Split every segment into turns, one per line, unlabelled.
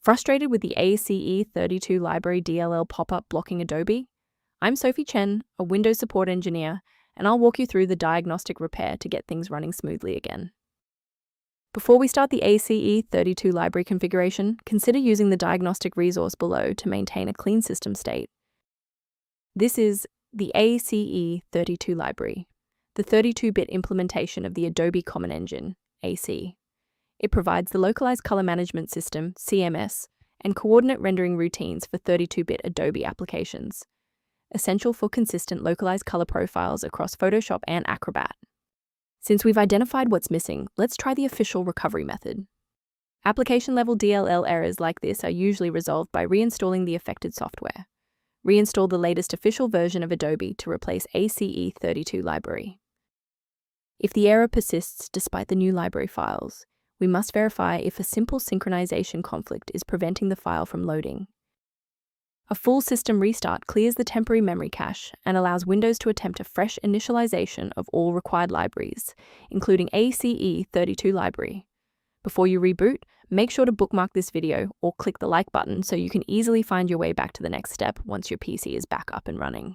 Frustrated with the ace32 library DLL pop-up blocking Adobe? I'm Sophie Chen, a Windows support engineer, and I'll walk you through the diagnostic repair to get things running smoothly again. Before we start the ace32 library configuration, consider using the diagnostic resource below to maintain a clean system state. This is the ace32 library, the 32-bit implementation of the Adobe Common Engine, AC. It provides the localized color management system, CMS, and coordinate rendering routines for 32-bit Adobe applications, essential for consistent localized color profiles across Photoshop and Acrobat. Since we've identified what's missing, let's try the official recovery method. Application-level DLL errors like this are usually resolved by reinstalling the affected software. Reinstall the latest official version of Adobe to replace ace32 library. If the error persists despite the new library files, we must verify if a simple synchronization conflict is preventing the file from loading. A full system restart clears the temporary memory cache and allows Windows to attempt a fresh initialization of all required libraries, including ace32 library. Before you reboot, make sure to bookmark this video or click the like button so you can easily find your way back to the next step once your PC is back up and running.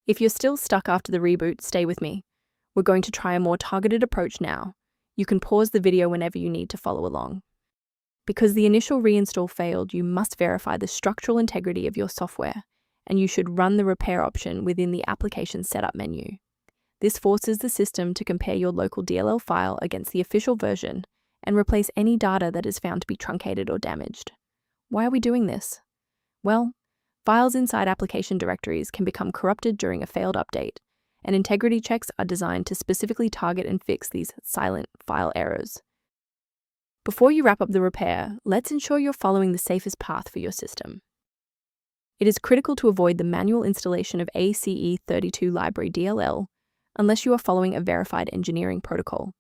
If you're still stuck after the reboot, stay with me. We're going to try a more targeted approach now. You can pause the video whenever you need to follow along. Because the initial reinstall failed, you must verify the structural integrity of your software, and you should run the repair option within the Application Setup menu. This forces the system to compare your local DLL file against the official version and replace any data that is found to be truncated or damaged. Why are we doing this? Well, files inside application directories can become corrupted during a failed update, and integrity checks are designed to specifically target and fix these silent file errors. Before you wrap up the repair, let's ensure you're following the safest path for your system. It is critical to avoid the manual installation of ace32 library DLL unless you are following a verified engineering protocol,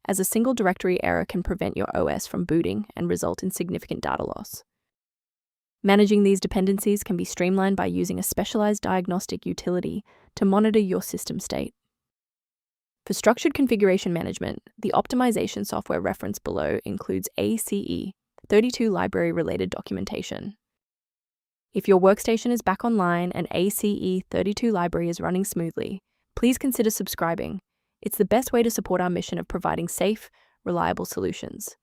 as a single directory error can prevent your OS from booting and result in significant data loss. Managing these dependencies can be streamlined by using a specialized diagnostic utility to monitor your system state. For structured configuration management, the optimization software referenced below includes ace32 library-related documentation. If your workstation is back online and ace32 library is running smoothly, please consider subscribing. It's the best way to support our mission of providing safe, reliable solutions.